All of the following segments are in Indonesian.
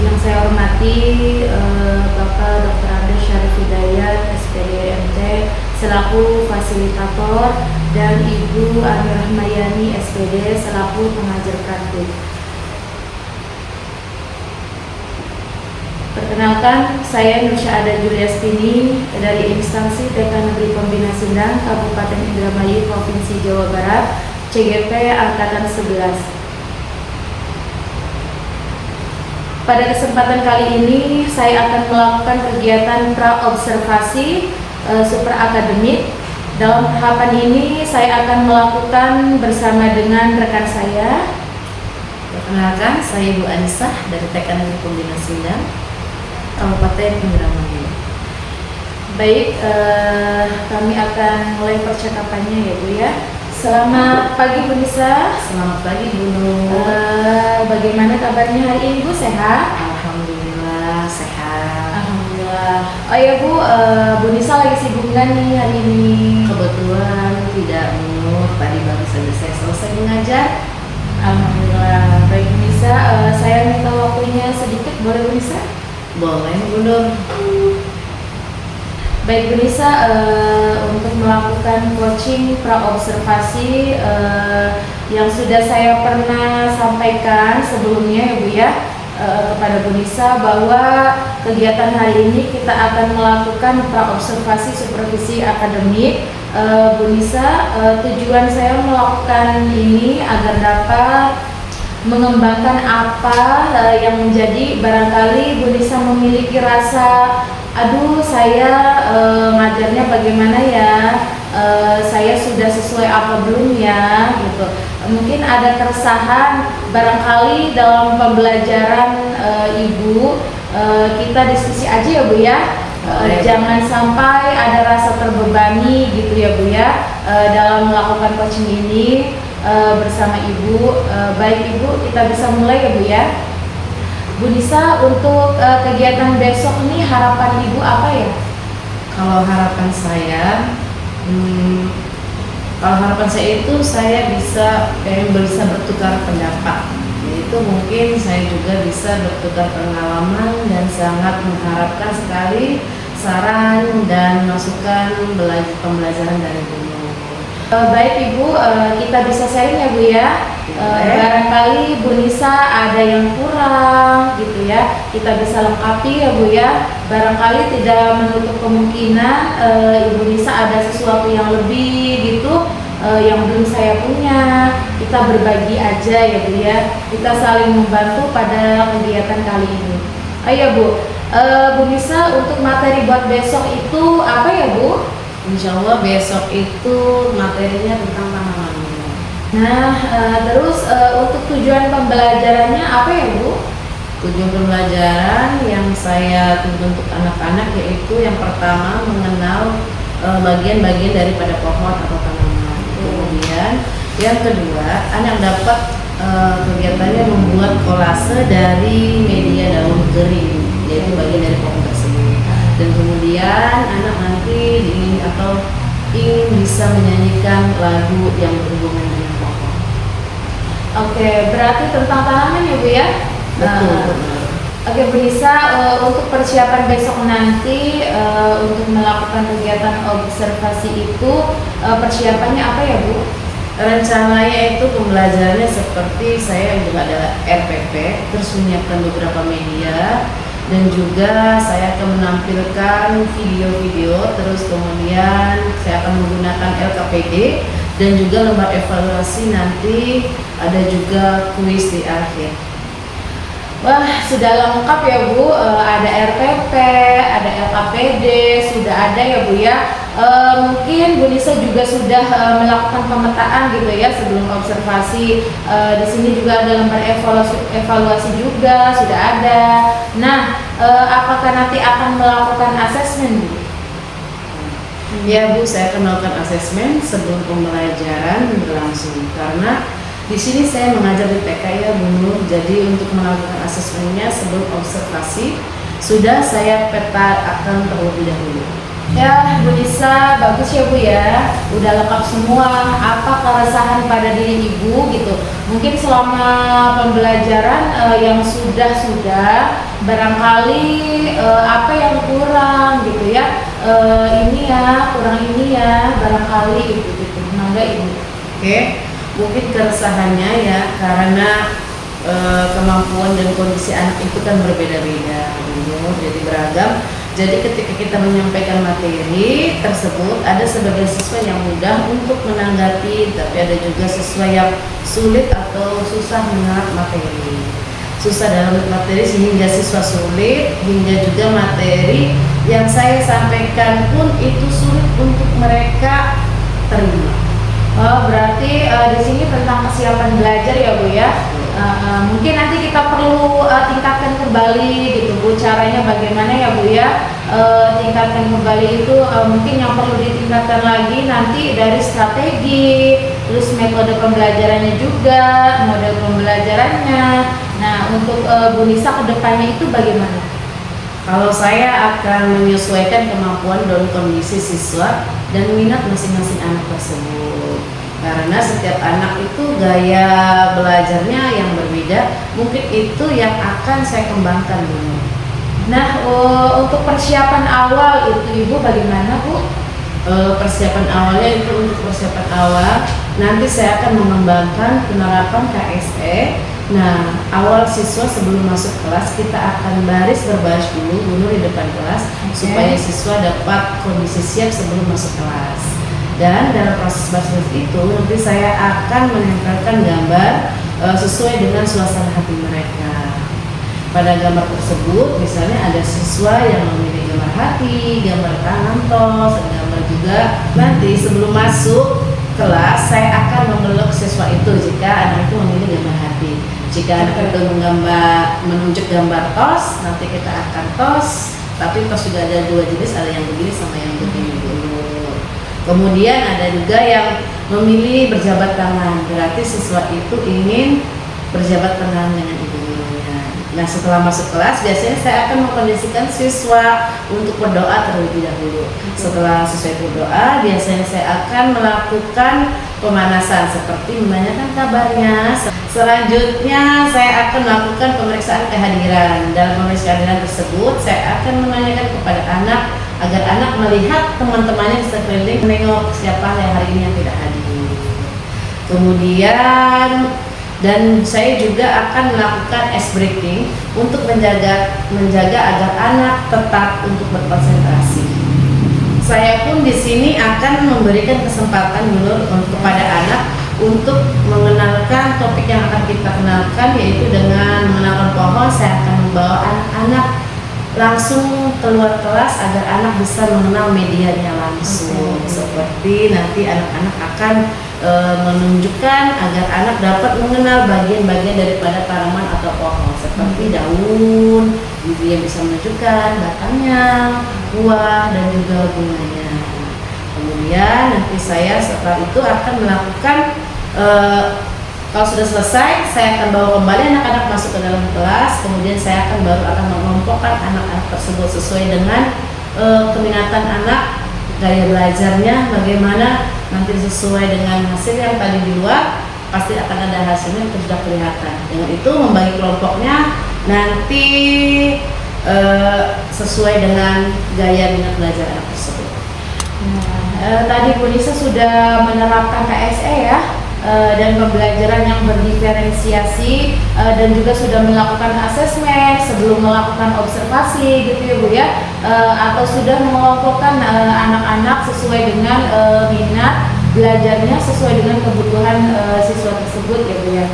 yang saya hormati Bapak Dr. Ade Syarif Hidayat, SPD MT selaku fasilitator dan Ibu Ani Rahmayani SPD selaku pengajar praktik. Perkenalkan, saya Nursyaada Juliastini dari instansi TK Negeri Pembina Sindang, Kabupaten Indramayu, Provinsi Jawa Barat, CGP Angkatan 11. Pada kesempatan kali ini, saya akan melakukan kegiatan pra-observasi super akademik. Dalam tahapan ini, saya akan melakukan bersama dengan rekan saya. Perkenalkan, saya Ibu Anisah dari TK Negeri Pembina Sindang, Kabupaten Indramayu. Baik, kami akan mulai percakapannya ya Bu ya. Selamat pagi Bu Nisa. Selamat pagi Bu Nur. Bagaimana kabarnya hari ini Bu? Sehat? Alhamdulillah sehat. Alhamdulillah. Oh ya Bu, Bu Nisa lagi sibuk nggak nih hari ini? Kebetulan tidak Nur, tadi baru saja saya selesai mengajar. Alhamdulillah. Baik Bu Nisa, saya minta waktunya sedikit, boleh Bu Nisa? Boleh Bu Nur. Baik Bu Nisa, untuk melakukan coaching pra-observasi yang sudah saya pernah sampaikan sebelumnya ya Bu ya, kepada Bu Nisa bahwa kegiatan hari ini kita akan melakukan pra-observasi supervisi akademik. Bu Nisa, tujuan saya melakukan ini agar dapat mengembangkan apa yang menjadi barangkali Bu Nisa memiliki rasa aduh saya ngajarnya bagaimana ya, saya sudah sesuai apa belum ya gitu. Mungkin ada keresahan barangkali dalam pembelajaran Ibu, kita diskusi aja ya Bu ya. Jangan sampai ada rasa terbebani gitu ya Bu ya, dalam melakukan coaching ini bersama Ibu. Baik Ibu, kita bisa mulai ya Bu ya. Bu Nisa, untuk kegiatan besok nih harapan Ibu apa ya? Kalau harapan saya, itu saya bisa bertukar pendapat. Yaitu mungkin saya juga bisa bertukar pengalaman dan sangat mengharapkan sekali saran dan masukan pembelajaran dari Bu Nur. Baik Ibu, kita bisa sharing ya Bu ya. Barangkali Bu Nisa ada yang kurang gitu ya, kita bisa lengkapi ya Bu ya. Barangkali tidak menutup kemungkinan Ibu Nisa ada sesuatu yang lebih gitu, yang belum saya punya. Kita berbagi aja ya Bu ya, kita saling membantu pada kegiatan kali ini. Ayo Bu, Bu Nisa, untuk materi buat besok itu apa ya Bu? Insya Allah besok itu materinya tentang tanaman. Nah, terus untuk tujuan pembelajarannya apa ya Bu? Tujuan pembelajaran yang saya tuntut untuk anak-anak yaitu yang pertama mengenal bagian-bagian daripada pohon atau tanaman. Kemudian yang kedua, anak dapat kegiatannya membuat kolase dari media daun kering, yaitu bagian dari pohon tersebut. Dan kemudian anak nanti ingin bisa menyanyikan lagu yang berhubungan dengan pohon. Oke, berarti tentang tanaman ya Bu ya? Betul. Oke Bu Nisa, untuk persiapan besok nanti untuk melakukan kegiatan observasi itu persiapannya apa ya Bu? Rencananya itu pembelajarannya seperti saya juga ada RPP, terus menyiapkan beberapa media, dan juga saya akan menampilkan video-video, terus kemudian saya akan menggunakan LKPD dan juga lembar evaluasi, nanti ada juga kuis di akhir. Wah, sudah lengkap ya Bu, ada RPP, ada LKPD, sudah ada ya Bu ya. Mungkin Bu Nisa juga sudah melakukan pemetaan gitu ya sebelum observasi. Di sini juga ada lembar evaluasi juga sudah ada. Nah, apakah nanti akan melakukan asesmen Bu? Ya Bu, saya akan melakukan asesmen sebelum pembelajaran berlangsung, karena di sini saya mengajar di TK ya Bu Nur. Jadi untuk melakukan asesmennya sebelum observasi sudah saya peta akan terlebih dahulu. Ya, Bu Nisa, bagus ya Bu ya. Udah lengkap semua apa keresahan pada diri Ibu gitu. Mungkin selama pembelajaran yang sudah barangkali apa yang kurang gitu ya. Ini ya, kurang ini ya, barangkali gitu. Mangga Ibu. Oke, mungkin keresahannya ya karena kemampuan dan kondisi anak itu kan berbeda-beda, jadi beragam. Jadi ketika kita menyampaikan materi tersebut, ada sebagian siswa yang mudah untuk menanggapi, tapi ada juga siswa yang sulit atau susah menyerap materi. Susah dalam materi sehingga siswa sulit, hingga juga materi yang saya sampaikan pun itu sulit untuk mereka terima. Oh, berarti di sini tentang kesiapan belajar ya Bu ya. Mungkin nanti kita perlu tingkatkan kembali gitu Bu, caranya bagaimana ya Bu ya. Tingkatkan kembali itu mungkin yang perlu ditingkatkan lagi nanti dari strategi, terus metode pembelajarannya juga, model pembelajarannya. Nah, untuk Bu Nisa kedepannya itu bagaimana? Kalau saya akan menyesuaikan kemampuan dan kondisi siswa dan minat masing-masing anak tersebut. Karena setiap anak itu gaya belajarnya yang berbeda, mungkin itu yang akan saya kembangkan dulu. Nah, untuk persiapan awal itu Ibu bagaimana Bu? Persiapan awalnya itu untuk persiapan awal, nanti saya akan mengembangkan penerapan KSE. Nah, awal siswa sebelum masuk kelas kita akan berbaris dulu di depan kelas, supaya siswa dapat kondisi siap sebelum masuk kelas. Dan dalam proses baris itu nanti saya akan menempelkan gambar sesuai dengan suasana hati mereka. Pada gambar tersebut misalnya ada siswa yang memilih gambar hati, gambar tangan tos, gambar juga. Nanti sebelum masuk kelas saya akan membelok siswa itu jika anak itu memilih gambar hati. Jika anak itu menunjuk gambar tos, nanti kita akan tos. Tapi tos juga ada dua jenis, ada yang begini sama yang begini dulu. Kemudian ada juga yang memilih berjabat tangan, berarti siswa itu ingin berjabat tangan dengan ibu gurunya. Nah, setelah masuk kelas biasanya saya akan mengkondisikan siswa untuk berdoa terlebih dahulu. Setelah siswa itu berdoa, biasanya saya akan melakukan pemanasan seperti menanyakan kabarnya. Selanjutnya saya akan melakukan pemeriksaan kehadiran. Dalam pemeriksaan kehadiran tersebut saya akan menanyakan kepada anak agar anak melihat teman-temannya di sekeliling, menengok siapa yang hari ini yang tidak hadir. Kemudian dan saya juga akan melakukan ice breaking untuk menjaga agar anak tetap untuk berkonsentrasi. Saya pun di sini akan memberikan kesempatan dulu kepada anak untuk mengenalkan topik yang akan kita kenalkan, yaitu dengan mengenalkan pohon. Saya akan membawa anak-anak langsung keluar kelas agar anak bisa mengenal medianya langsung. Seperti nanti anak-anak akan menunjukkan agar anak dapat mengenal bagian-bagian daripada tanaman atau pohon seperti daun, dia bisa menunjukkan batangnya, buah dan juga bunganya. Kemudian nanti saya setelah itu akan melakukan kalau sudah selesai, saya akan bawa kembali anak-anak masuk ke dalam kelas. Kemudian saya akan mengelompokkan anak-anak tersebut sesuai dengan keminatan anak, gaya belajarnya bagaimana, nanti sesuai dengan hasil yang tadi di luar, pasti akan ada hasilnya itu sudah kelihatan. Dengan itu membagi kelompoknya nanti sesuai dengan gaya minat belajar anak tersebut. Nah, tadi Bu Nisa sudah menerapkan KSE ya. Dan pembelajaran yang berdiferensiasi dan juga sudah melakukan asesmen sebelum melakukan observasi gitu ya Bu ya, atau sudah mengelompokkan anak-anak sesuai dengan minat belajarnya, sesuai dengan kebutuhan siswa tersebut ya Bu ya.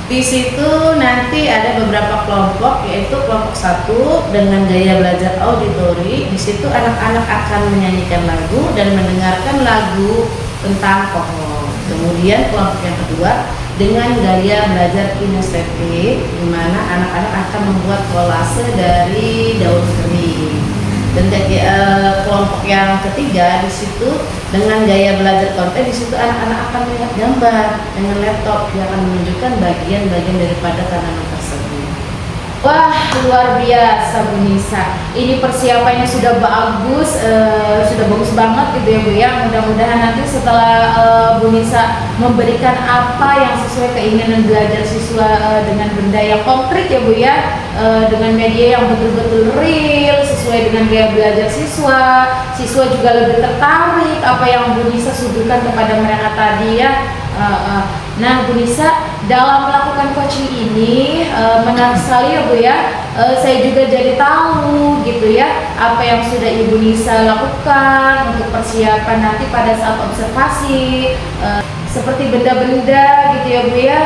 Di situ nanti ada beberapa kelompok, yaitu kelompok 1 dengan gaya belajar auditori. Di situ anak-anak akan menyanyikan lagu dan mendengarkan lagu tentang pohon. Kemudian kelompok yang kedua dengan gaya belajar kinestetik, di mana anak-anak akan membuat kolase dari daun kering. Dan kelompok yang ketiga di situ dengan gaya belajar konten, di situ anak-anak akan melihat gambar dengan laptop yang akan menunjukkan bagian-bagian daripada tanaman tersebut. Wah, luar biasa Bu Nisa. Ini persiapannya sudah bagus, sudah bagus banget gitu ya Bu ya. Mudah-mudahan nanti setelah Bu Nisa memberikan apa yang sesuai keinginan belajar siswa dengan benda yang konkret ya Bu ya, dengan media yang betul-betul real, sesuai dengan gaya belajar siswa. Siswa juga lebih tertarik apa yang Bu Nisa suguhkan kepada mereka tadi ya. Nah Bu Nisa, dalam melakukan coaching ini menarik sekali ya Bu ya. Saya juga jadi tahu gitu ya apa yang sudah Ibu Nisa lakukan untuk persiapan nanti pada saat observasi, seperti benda-benda gitu ya Bu ya,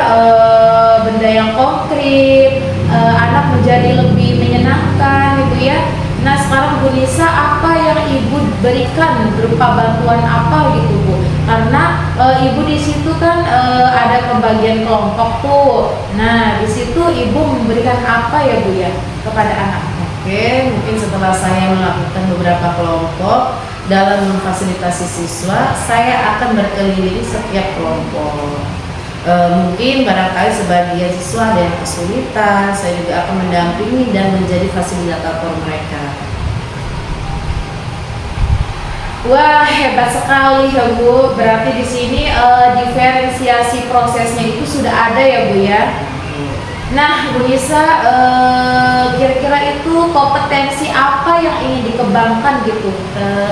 benda yang konkret, anak menjadi lebih menyenangkan gitu ya. Nah sekarang Bu Nisa, apa yang Ibu berikan berupa bantuan apa gitu Bu? Karena Ibu di situ kan ada pembagian kelompok tuh. Nah di situ Ibu memberikan apa ya Bu ya kepada anak? Oke, mungkin setelah saya melakukan beberapa kelompok dalam memfasilitasi siswa, saya akan berkeliling setiap kelompok. Mungkin barangkali sebagian siswa ada yang kesulitan, saya juga akan mendampingi dan menjadi fasilitator mereka. Wah, hebat sekali ya Bu. Berarti di sini diferensiasi prosesnya itu sudah ada ya Bu ya. Nah Bu Nisa, kira-kira itu kompetensi apa yang ingin dikembangkan gitu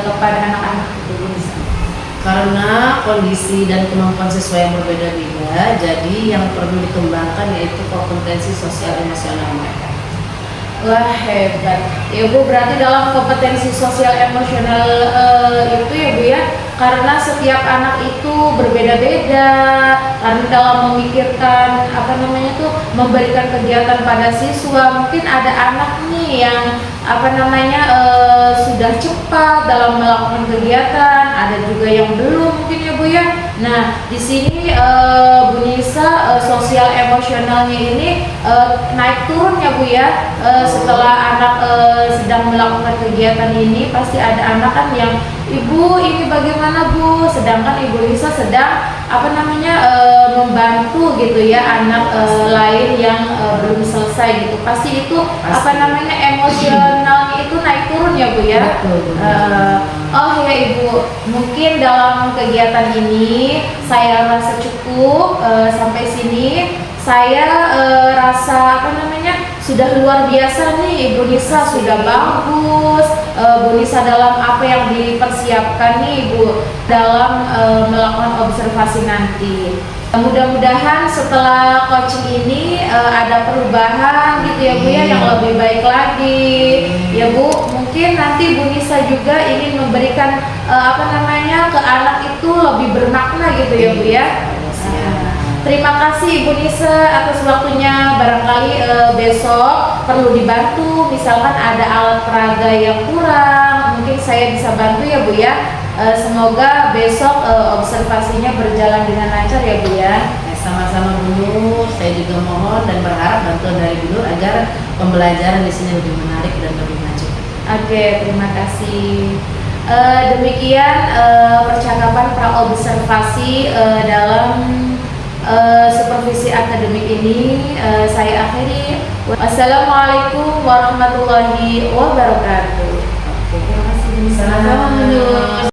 kepada anak-anak itu Bu Nisa? Karena kondisi dan kemampuan siswa yang berbeda-beda, jadi yang perlu dikembangkan yaitu kompetensi sosial emosional mereka. Wah, hebat ya Bu. Berarti dalam kompetensi sosial emosional itu ya Bu ya, karena setiap anak itu berbeda-beda, karena dalam memikirkan apa namanya tuh, memberikan kegiatan pada siswa, mungkin ada anak nih yang apa namanya sudah cepat dalam melakukan kegiatan, ada juga yang belum mungkin ya Bu ya. Nah di sini Bu Nisa, sosial emosionalnya ini naik turun ya Bu ya. Setelah anak sedang melakukan kegiatan ini, pasti ada anak kan yang, Ibu ini bagaimana Bu, sedangkan Ibu Nisa sedang apa namanya membantu gitu ya anak lain yang belum selesai gitu. Pasti itu apa namanya emosionalnya itu naik turun ya Bu ya. Oh ya Ibu, mungkin dalam kegiatan ini saya rasa cukup sampai sini. Saya rasa apa namanya sudah luar biasa nih Ibu Nisa, sudah bagus Bu Nisa dalam apa yang dipersiapkan nih Ibu dalam melakukan observasi nanti. Mudah-mudahan setelah coaching ini ada perubahan gitu ya Bu ya, yang lebih baik lagi ya Bu. Mungkin nanti Bu Nisa juga ingin memberikan apa namanya ke anak itu lebih bermakna gitu ya Bu ya. Terima kasih Ibu Nisa atas waktunya. Barangkali besok perlu dibantu, misalkan ada alat peraga yang kurang, mungkin saya bisa bantu ya Bu ya. Semoga besok observasinya berjalan dengan lancar ya Bu ya. Sama-sama Bu Nur, saya juga mohon dan berharap bantuan dari Bu Nur agar pembelajaran di sini lebih menarik dan lebih maju. Oke, terima kasih. Demikian percakapan pra-observasi dalam supervisi akademik ini saya akhiri. Wassalamualaikum warahmatullahi wabarakatuh. Oke, terima kasih. Assalamualaikum.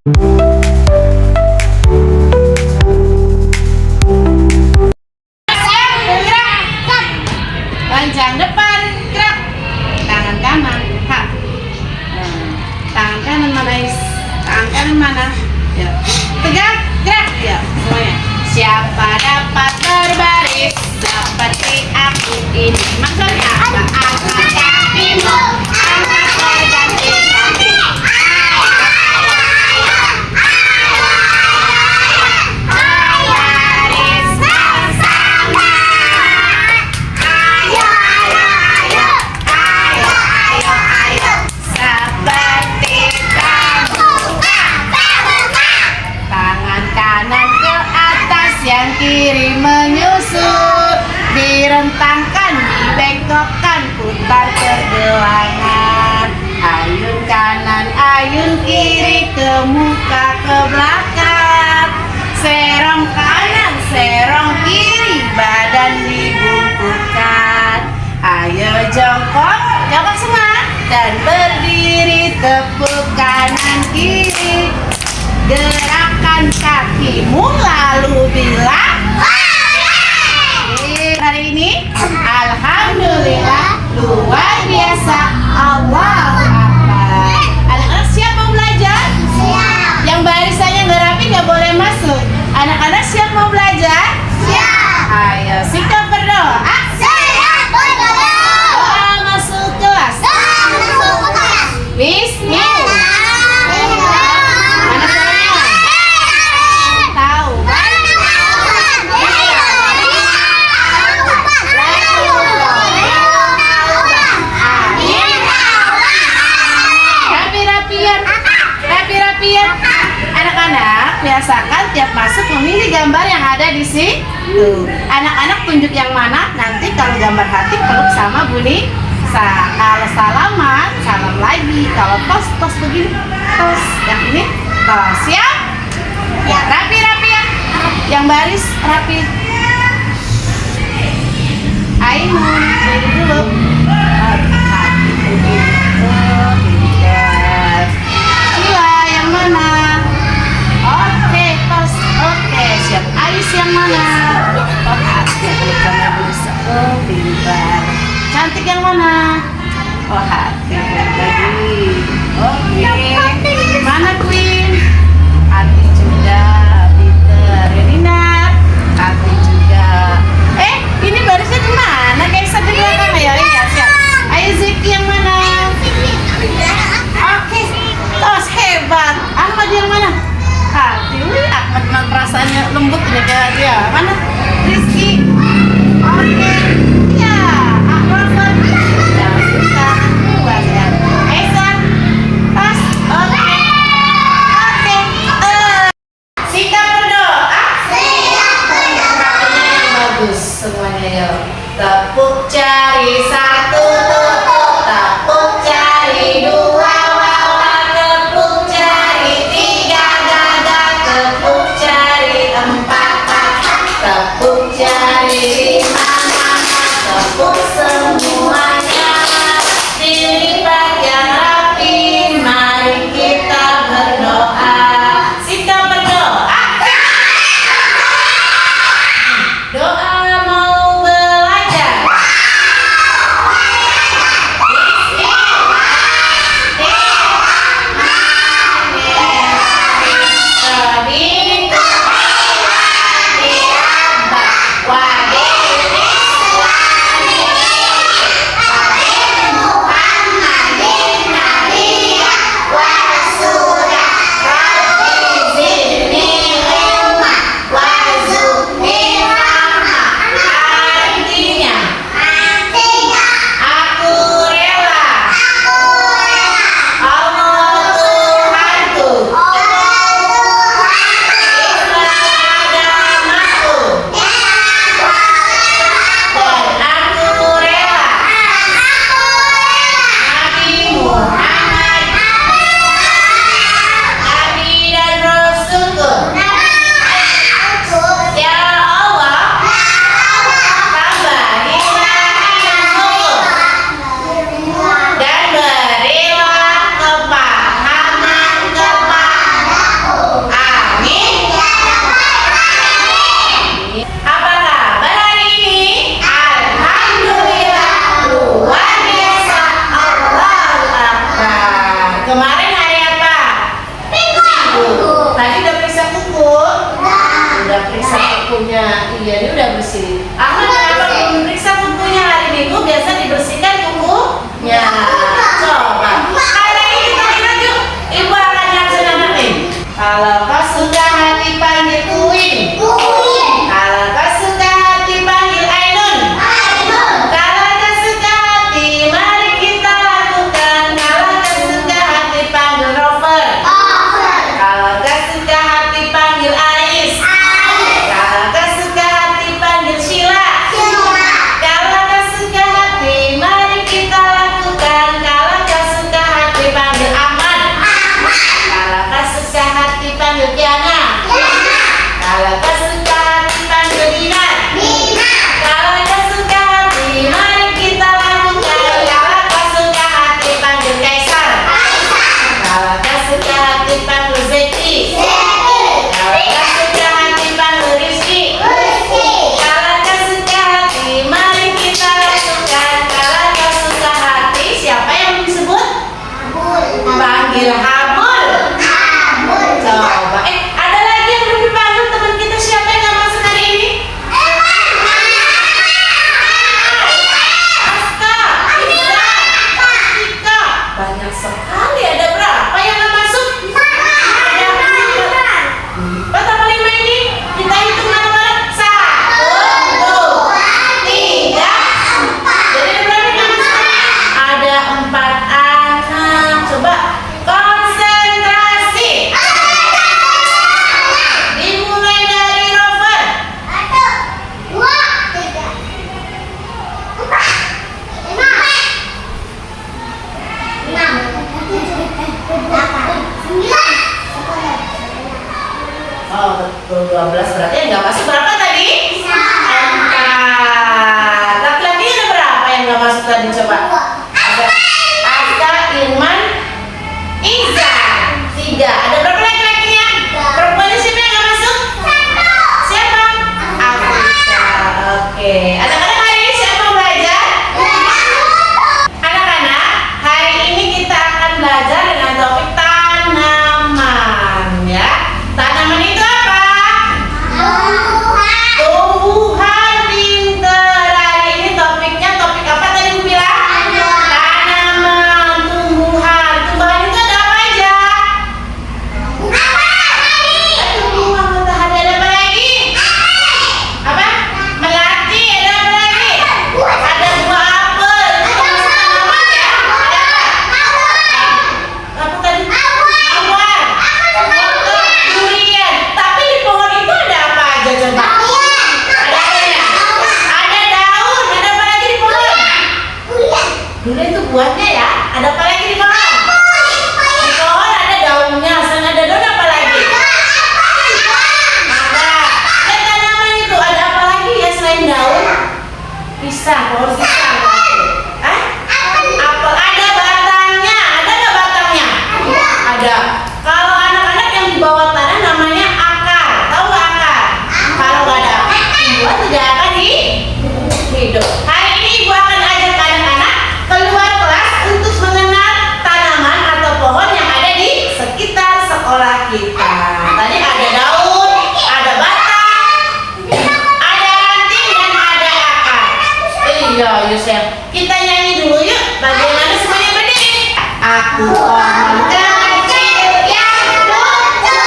Panjang depan, gerak. Tangan kanan, hak. Tangan kanan mana, Is? Tangan kanan mana? Ya. Tegak, gerak. Ya, semuanya. Siapa dapat berbaris seperti aku ini? Maksudnya apa? Angkat kakimu, angkat berganti ganti. Baris bersama. Ayo, ayo, ayo, ayo, ayo, ayo. Seperti pramuka, pramuka. Tangan kanan ke atas, yang kiri menyusul, direntangkan, dibengkokkan, putar ke gelangan. Ayun kanan, ayun kiri, ke muka, ke belakang. Serong kanan, serong kiri, badan dibungkukkan. Ayo jongkok tepuk kanan kiri, gerakan kakimu lalu bilang hari ini alhamdulillah luar biasa, Allahu Akbar. Anak-anak siap mau belajar? Siap. Yang barisannya nggak rapi nggak boleh masuk. Anak-anak siap mau belajar? Siap. Ayo sikap berdoa. Siap berdoa. Doa masuk kelas. Bismillah. Mana suaranya? Tahu. Rapi-rapian. Anak-anak biasakan tiap masuk memilih gambar yang ada di situ. Anak-anak tunjuk yang mana, nanti kalau gambar hati peluk sama Buni. Kalau salaman, salam lagi. Kalau tos begini, tos. Yang ini tos. Siap? Ya, rapi-rapi ya. Yang baris rapi. Ainun, beri dulu. Hati-hati begini. Oh, pintar. Sila, yang mana? Oke, tos. Oke, siap. Ais yang mana? Oh, hati. Peluk sama bisa. Oh, pintar. Cantik yang mana? Oh, hati lagi. Oke. Mana Queen? Hati juga. Peter. Renina. Hati juga. Ini barisnya di mana? Kayak di belakang ya? Ya, siap. Ayo Ziki yang mana? Oke. Tos hebat. Ahmad yang mana? Hati. Wih, Ahmad memang perasaannya lembut ini kayak dia. Mana? Rizky. Oke. Ya. Semuanya yuk. Tepuk jari satu tutup. Oh, betul 12 berarti yang nggak masuk berapa tadi? 4. Laki-laki ada berapa yang nggak masuk tadi coba? Ada Aska, Irman, Iza. 3. Ada berapa laki-lakinya? Perempuannya siapa yang nggak masuk? Siapa? Afrika. Oke. Anak-anak hari ini siapa yang belajar? Anak-anak hari ini kita akan belajar dengan topik tanaman ya. Tanaman itu apa? Tumbuhan pinter. Hari ini topiknya topik apa tadi Bu bilang? Tanaman, tumbuhan. Tumbuhan itu ada apa aja? Tumbuhan matahari ada apa lagi? Apa? Melati ada apa lagi? Ada buah apel. Itu termasuk tanaman ya? Ada apa? Apa tadi? Mawar. Durian. Tapi di pohon itu ada apa aja coba? Ada apanya? Ada daun. Ada apa lagi di pohon? Durian itu buahnya ya. Ada apa lagi di pohon? Di pohon ada daunnya. Selain ada daun apa lagi? Ada. Dan tanaman itu ada apa lagi ya selain daun? Pisang. Pohon pisang. Hah? Apel. Ada batangnya. Ada nggak batangnya? Ada. Kalau anak-anak yang di bawah tanah namanya akar. Tahu nggak akar? Kalau nggak ada tumbuhan tidak akan hidup. Hari ini ibu akan ajak anak-anak keluar kelas untuk mengenal tanaman atau pohon yang ada di sekitar sekolah kita. Tadi ada daun, ada batang, ada ranting dan ada akar. Iya, Yusef. Kita nyanyi dulu yuk. Bagaimana semuanya berdiri? Aku pohon kecil yang lucu.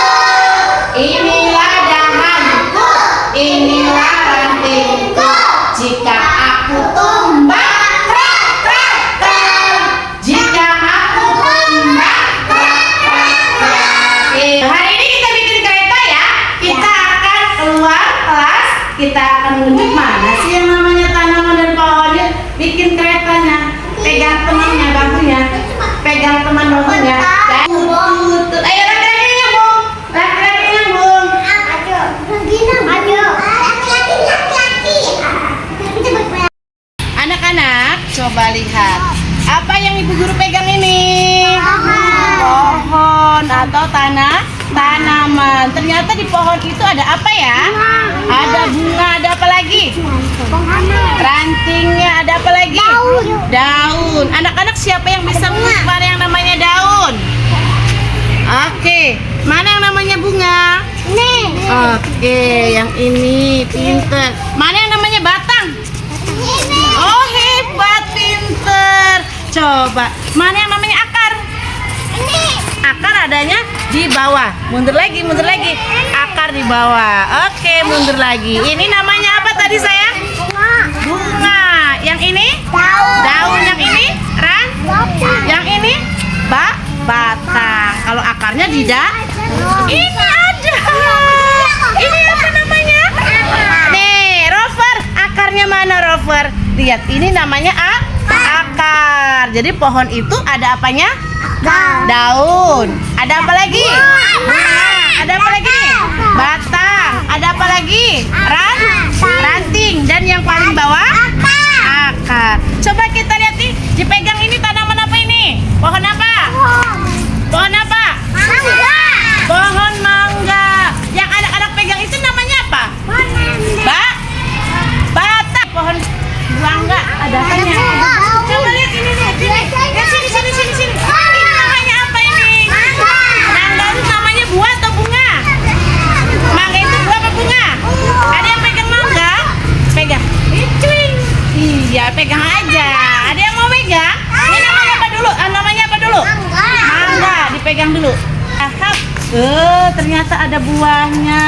Inilah dahanku, inilah rantingku. Jika aku tumbang, krak krak krak. Jika aku tumbang, krak krak krak. Hari ini kita bikin kereta ya. Kita akan keluar kelas. Kita akan menunjuk mana sih yang namanya tanaman dan pohonnya. Bikin keretanya. Pegang temannya bangkunya. Pegang teman bangkunya. Dan tutup. Ayo laki-laki nyambung. Laki-laki nyambung. Anak-anak, coba lihat. Apa yang ibu guru pegang ini? Pohon atau tanaman. Ternyata di pohon itu ada apa ya? Ada bunga, ada apa lagi? Rantingnya, ada apa lagi? Daun. Anak-anak siapa yang bisa mengukur mana yang namanya daun? Oke, mana yang namanya bunga? Oke, yang ini pinter. Mana yang namanya batang? Oh hebat, pinter. Coba, mana yang namanya akar? Akar adanya di bawah. Mundur lagi, mundur lagi. Akar di bawah. Oke, mundur lagi. Ini namanya apa tadi sayang? Bunga. Yang ini? Daun. Yang ini? Yang ini? Batang. Kalau akarnya tidak? Ini ada. Ini apa namanya? Nih, Rover. Akarnya mana Rover? Lihat, ini namanya akar. Jadi pohon itu ada apanya? Daun. Ada apa lagi? Bunga. Ada apa lagi? Batang. Ada apa lagi? Ranting. Dan yang paling bawah? Akar. Coba kita lihat nih. Dipegang ini tanaman apa ini? Pohon apa? Pohon apa? Pohon mangga. Yang anak-anak pegang itu namanya apa? Batang. Pohon mangga. Ada apanya? Coba lihat ini nih. Sini. Ini namanya apa ini? Mangga itu namanya buah atau bunga? Mangga itu buah apa bunga? Ada yang pegang mangga? Pegang. Iya, pegang aja. Ada yang mau pegang? Ini namanya apa dulu? Namanya apa dulu? Mangga. Dipegang dulu. Ahap. Ternyata ada buahnya.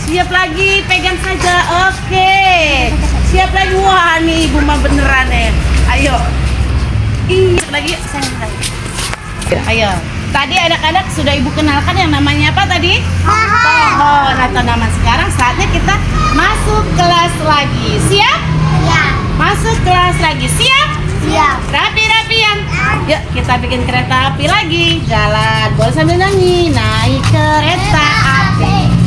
Siap lagi, pegang saja. Oke. Siap lagi. Wah, nih ibu mah beneran ya. Ayo. Lagi. Ayo. Tadi anak-anak sudah ibu kenalkan yang namanya apa tadi? Pohon atau nama. Sekarang saatnya kita masuk kelas lagi. Siap? Masuk kelas lagi. Siap? Rapi-rapian. Yuk kita bikin kereta api lagi. Jalan. Boleh sambil nyanyi. Naik kereta api.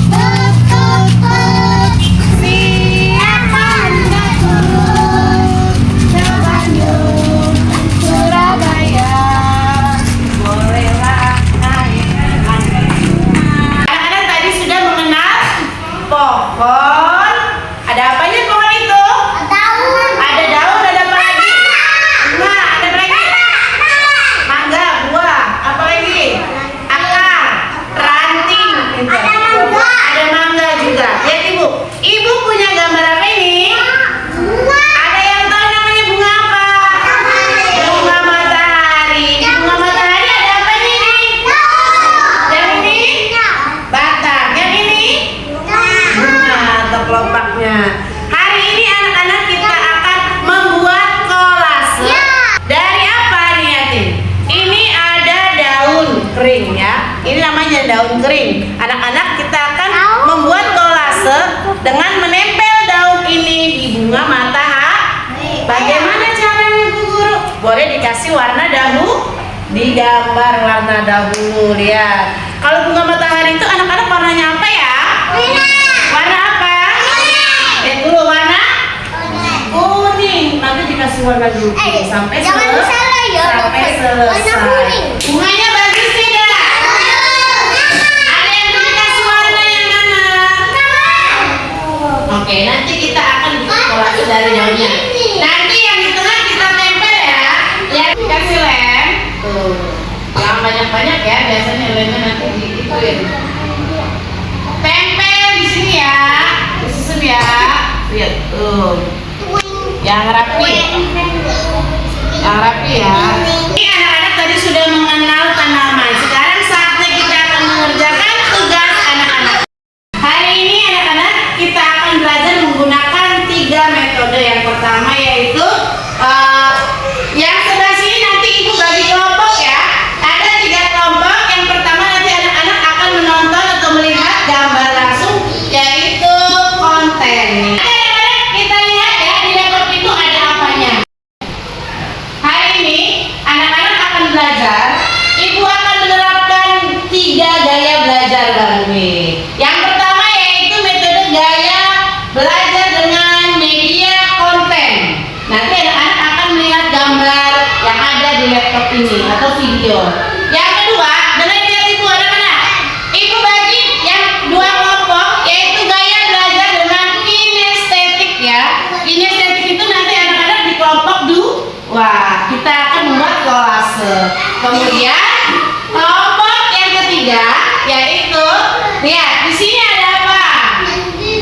kering ya. Ini namanya daun kering. Anak-anak, kita akan membuat kolase dengan menempel daun ini di bunga matahari. Bagaimana caranya Bu Guru? Boleh dikasih warna dahulu, digambar warna dahulu. Lihat. Kalau bunga matahari itu anak-anak warnanya apa ya? Warna apa? Lihat dulu warna kuning. Nanti dikasih warna dulu sampai selesai. Bunganya bagus tidak? Ada yang dikasih warna yang mana? Oke, nanti kita akan bikin kolase dari daunnya. Nanti yang di tengah kita tempel ya. Ya, dikasih lem. Tuh. Jangan banyak-banyak ya, biasanya lemnya nanti digituin. Tempel di sini ya. Disusun ya. Lihat tuh. Yang rapi. Yang rapi ya. Ini anak-anak tadi sudah mengenal tanaman. Sekarang saatnya kita akan mengerjakan tugas anak-anak. Hari ini anak-anak kita akan belajar menggunakan 3 metode. Yang pertama yaitu yang sebelah sini nanti ibu bagi kelompok ya. Ada 3 kelompok. Yang pertama nanti anak-anak akan menonton atau melihat gambar langsung, yaitu konten. Anak-anak kita lihat ya, di laptop itu ada apanya. Hari ini anak-anak akan belajar. Ibu akan menerapkan 3 gaya belajar baru nih. Yang pertama yaitu metode gaya belajar dengan media konten. Nanti anak-anak akan melihat gambar yang ada di laptop ini atau video. Yang kedua, dengan lihat ibu anak-anak. Ibu bagi yang 2 kelompok yaitu gaya belajar dengan kinestetik ya. Kinestetik itu nanti anak-anak di kelompok 2. Kita akan membuat kolase. Kemudian kelompok yang ketiga yaitu lihat di sini ada apa?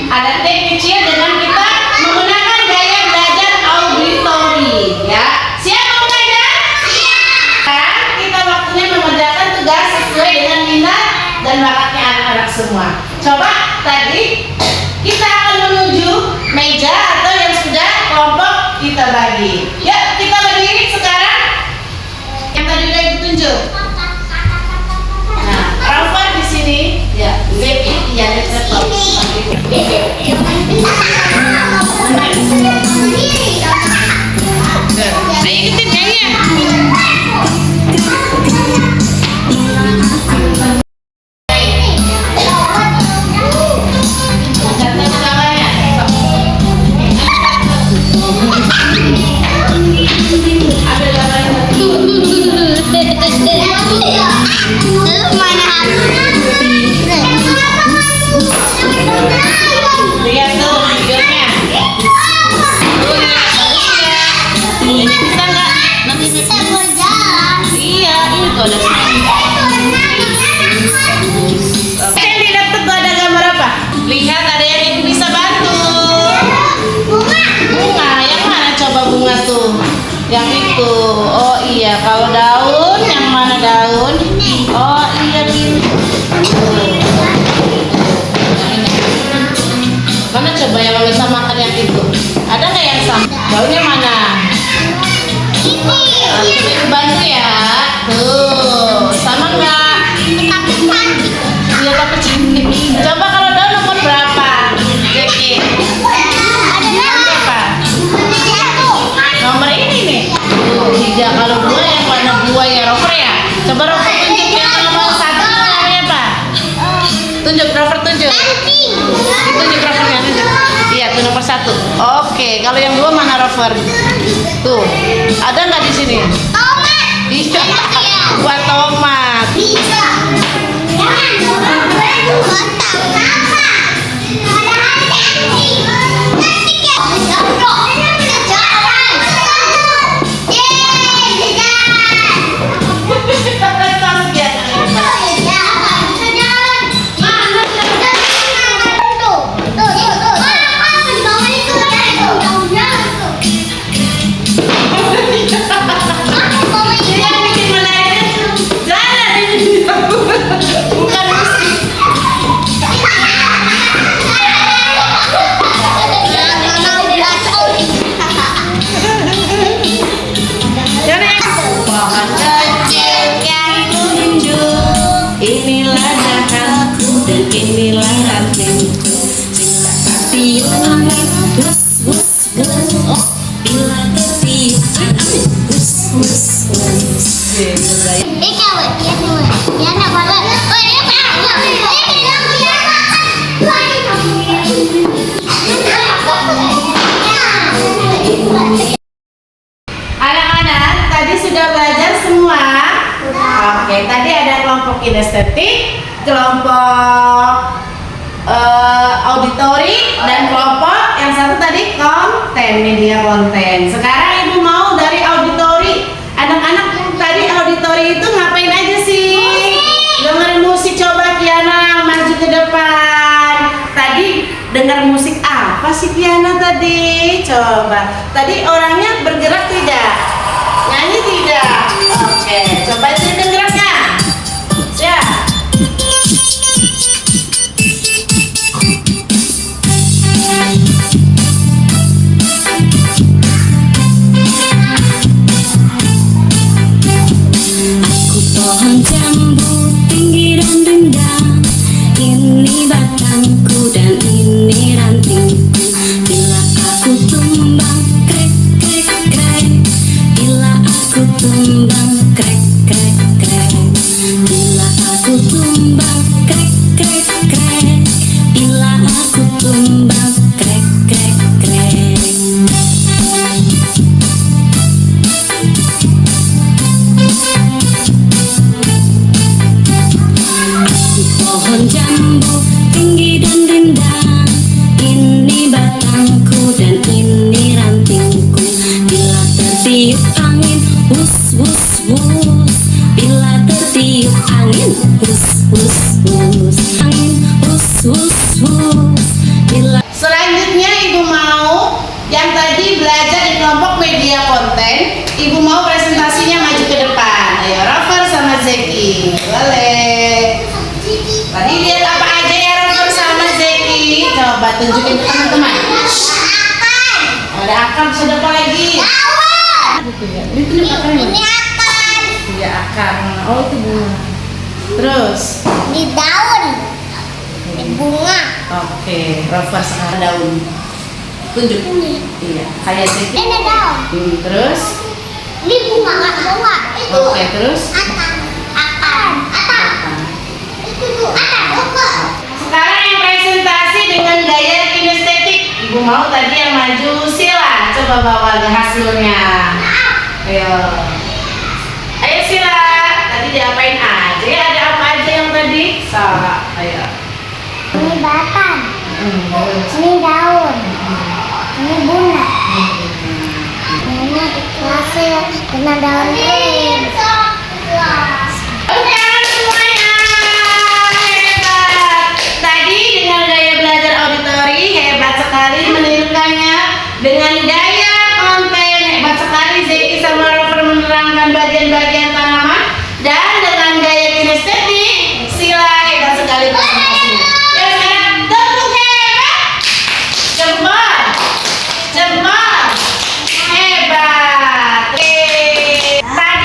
Ada teks kecil dengan kita menggunakan gaya belajar auditory ya. Siap mau belajar? Siap. Kita waktunya mengerjakan tugas sesuai dengan minat dan bakatnya anak-anak semua. Coba tadi kita akan menuju meja atau yang sudah kelompok kita bagi. Yuk kita berdiri sekarang. Yang tadi udah ibu tunjuk. Nah, Rafa di sini. Ya, baby di laptop. Ayo ikutin nyanyi. Lihat tuh videonya. Tuh lihat bagusnya. Ini bisa nggak? Nanti bisa berjalan. Iya, itu ada. Yang di laptop tuh ada gambar apa? Lihat ada yang ibu bisa bantu. Bunga. Yang mana coba bunga tuh? Yang itu. Oh iya, kalau daun yang mana daun? Oh iya ini. Mana coba yang bisa makan yang itu? Ada nggak yang sama? Daunnya mana? Ini. Coba ibu bantu ya. Tuh, sama nggak? Iya tapi cantik. Coba kalau daun nomor berapa? Jeki. Berapa? Nomor ini nih. Tuh, 3. Kalau 2 yang warna 2 ya Rover ya. Coba Rover tunjuk yang nomor 1 namanya apa? Tunjuk Rover tunjuk. Tunjuk Rovernya tunjuk. Iya tuh nomor 1. Oke, kalau yang 2 mana Rover? Tuh, ada nggak di sini? Tomat. Iya. Buat tomat. Bisa. Bukan musik. Asik, bergaya. Anak-anak, tadi sudah belajar semua? Oke, tadi ada kelompok kinestetik, kelompok auditori, dan kelompok yang satu tadi konten, media konten. Sekarang ibu mau dari auditori. Anak-anak tadi auditori itu ngapain aja sih? Dengerin musik. Coba Kiana maju ke depan. Tadi dengar musik apa sih Kiana tadi? Coba. Tadi orangnya bergerak tidak? Nyanyi tidak? Oke, coba itu geraknya. Siap. Aku pohon jambu tinggi dan rendah, ini batangku dan ini rantingku. Bila aku tumbang krek krek krek, bila aku tumbang krek krek krek, bila aku tumbang krek krek krek, bila aku tumbang krek krek krek. Pohon jambu tinggi dan rindang, ini batangku dan ini rantingku. Bila tertiup angin, wus wus wus. Bila tertiup angin, wus wus wus. Angin wus wus wus. Bila Selanjutnya ibu mau yang tadi belajar di kelompok media konten, ibu mau presentasinya maju ke depan. Ayo Rafa sama Zeki. Boleh. Tadi lihat apa aja ya Rafa sama Zeki? Coba tunjukin ke teman-teman. Ada akar, sudah apa lagi? Itu Ini akan Iya, akar. Oh, itu bunga. Terus, di daun, di bunga. Oke, Rafa sekarang daun. Tunjuk. Iya, kayak Zeki. Ini daun, terus, ini bunga nggak bunga. Itu oke, terus. akan. Itu tuh bunga. Sekarang yang presentasi dengan gaya kinestetik. Ibu mau tadi yang maju Sila. Coba bawa ke hasilnya. Ayo. Ayo Sila. Tadi diapain aja? Ada apa aja yang tadi? Salah. Ayo. Ini batang, Terus. ini daun, ini bunga. Ini hasil dengan daun kering. Tepuk tangan semuanya. Hebat. Tadi dengan gaya belajar auditori hebat sekali menirukannya. Dengan gaya konten hebat sekali Zeki sama Rover menerangkan bagian-bagian tanaman. Dan dengan gaya kinestetik Sila hebat sekali presentasinya. Ya sekarang tepuk hebat. Jempol. Jempol. Hebat. Tadi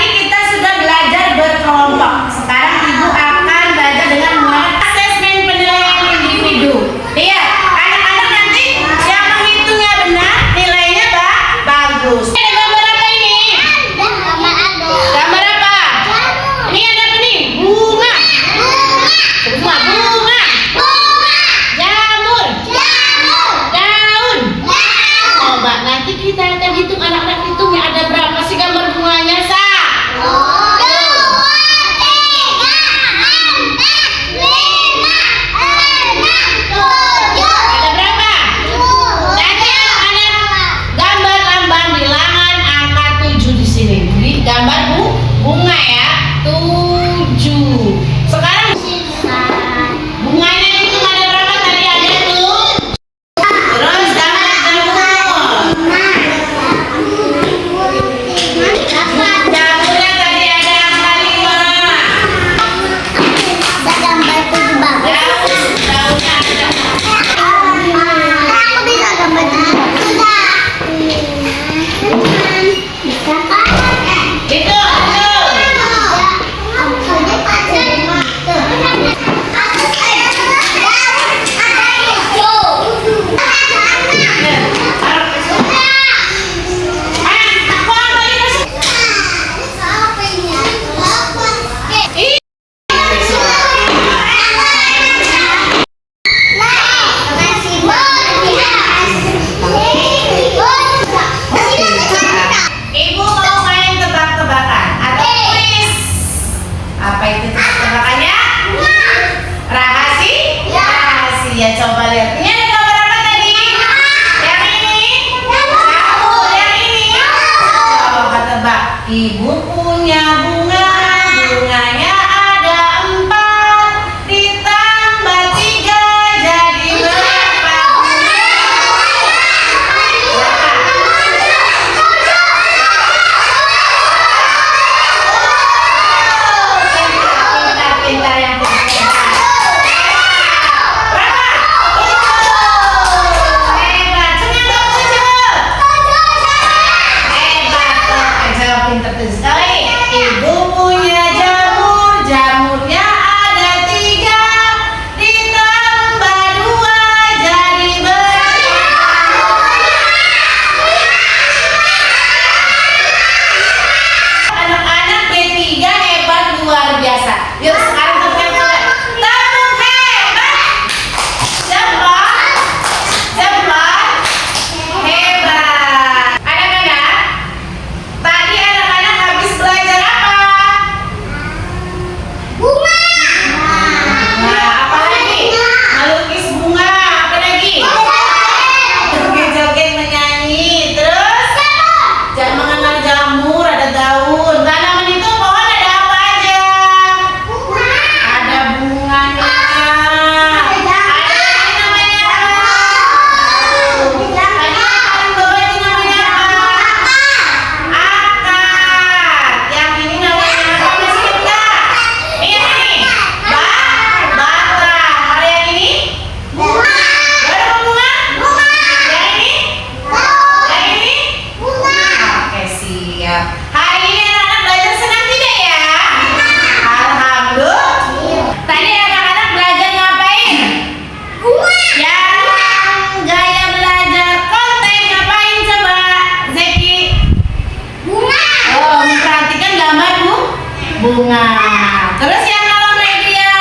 Nah, terus yang kalau media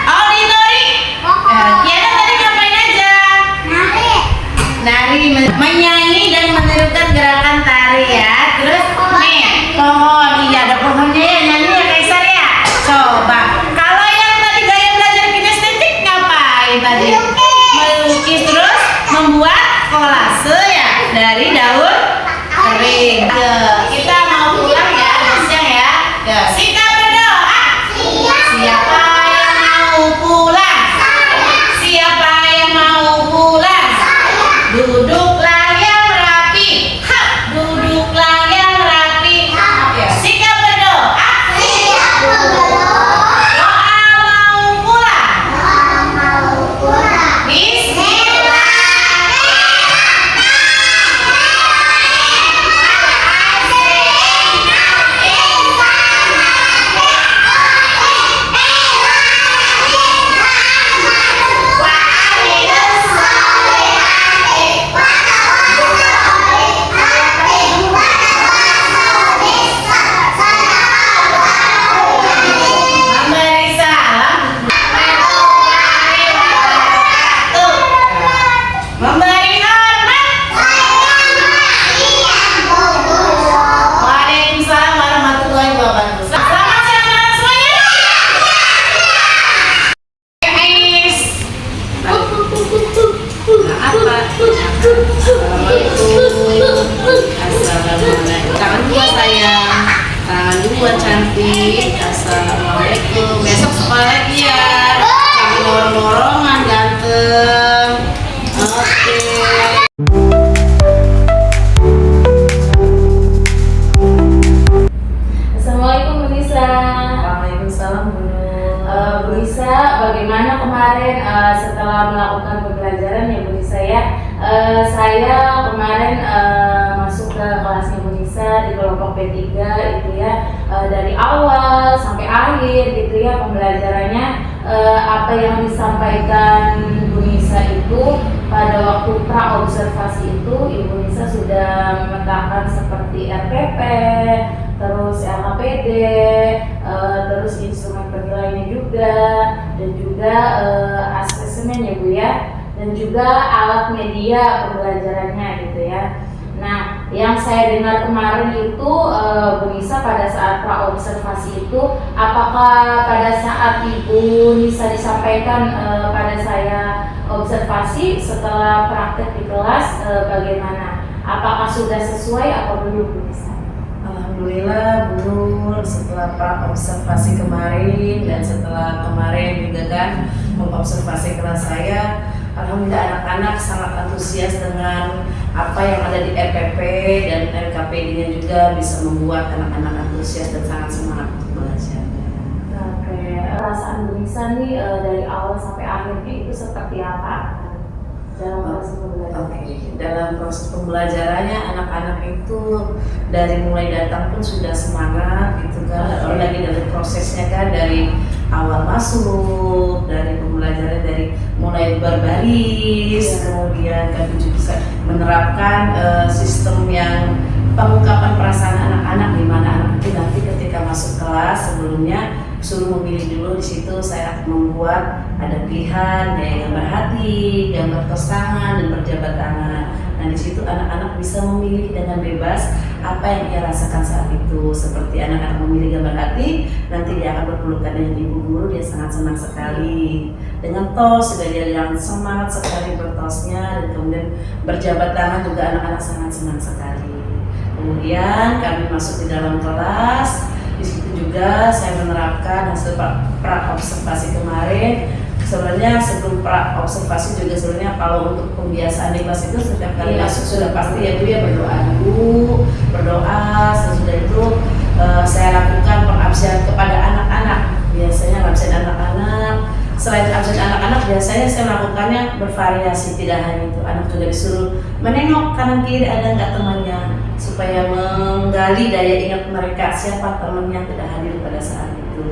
auditori. Kiana tadi ngapain aja? Nari, menyanyi dan menirukan gerakan tari ya. Terus nih, pohon. Iya, ada pohonnya ya, nyanyi ya Kaisar ya. Coba. Kalau yang tadi gaya belajar kinestetik ngapain tadi? Melukis, terus membuat kolase ya dari daun kering. Kita mau pulang ya, siang ya. Sikap berdoa. Siapa yang mau pulang? Siapa yang mau pulang? Duduklah yang rapi. Duduklah yang rapi. Sikap berdoa. Doa mau pulang. Bismillah. Memberi salam. Memberi hormat. Waalaikumsalam warahmatullahi wabarakatuh. Selamat siang anak semuanya. Ais. Apa? Assalamualaikum. Tangan dua sayang. Tangan dua cantik. Assalamualaikum. Besok sekolah lagi ya. Jangan dorong-dorongan ganteng. Oke. Assalamualaikum Bu Nisa. Waalaikumsalam Bu Nur. Bu Nisa, bagaimana kemarin setelah melakukan pembelajaran ya Bu Nisa ya? Saya kemarin masuk ke kelasnya Bu Nisa di kelompok P3 itu ya, dari awal sampai akhir gitu ya pembelajarannya. Apa yang disampaikan Bu Nisa itu pada waktu pra observasi itu Ibu Nisa sudah memetakan seperti RPP, terus LKPD, terus instrumen penilaiannya juga, dan juga asesmen ya Bu ya, dan juga alat media pembelajarannya gitu ya. Nah, yang saya dengar kemarin itu Bu Nisa pada saat pra observasi itu, apakah pada saat Ibu Nisa disampaikan pada saya observasi setelah praktek di kelas bagaimana? Apakah sudah sesuai atau belum Bu Nisa? Alhamdulillah Bu Nur, setelah pra observasi kemarin dan setelah kemarin juga kan mengobservasi kelas saya, alhamdulillah anak-anak sangat antusias dengan apa yang ada di RPP dan LKPD-nya juga bisa membuat anak-anak antusias dan sangat semangat untuk belajar. Oke, perasaan Bu Nisa nih dari awal sampai akhirnya itu seperti apa dalam proses pembelajaran? Oke, dalam proses pembelajarannya anak-anak itu dari mulai datang pun sudah semangat gitu kan. Lagi dari prosesnya kan, dari awal masuk, dari pembelajaran dari mulai berbaris, kemudian kami juga bisa menerapkan sistem yang pengungkapan perasaan anak-anak, di mana anak itu nanti ketika masuk kelas sebelumnya suruh memilih dulu. Di situ saya akan membuat ada pilihan kayak gambar hati, gambar tos tangan, dan berjabat tangan. Nah di situ anak-anak bisa memilih dengan bebas apa yang ia rasakan saat itu. Seperti anak-anak memilih gambar hati, nanti dia akan berpelukan dengan ibu guru, dia sangat senang sekali. Dengan tos juga dia yang semangat sekali bertosnya, dan kemudian berjabat tangan juga anak-anak sangat senang sekali. Kemudian kami masuk di dalam kelas. Di situ juga saya menerapkan hasil pra observasi kemarin. Sebenarnya sebelum pra observasi juga sebenarnya kalau untuk pembiasaan di kelas itu setiap kali masuk sudah pasti ya Bu ya berdoa dulu, berdoa. Sesudah itu saya lakukan pengabsen kepada anak-anak. Biasanya absen anak-anak. Selain absen anak-anak, biasanya saya melakukannya bervariasi, tidak hanya itu. Anak juga disuruh menengok kanan kiri ada nggak temannya, supaya menggali daya ingat mereka siapa teman yang tidak hadir pada saat itu.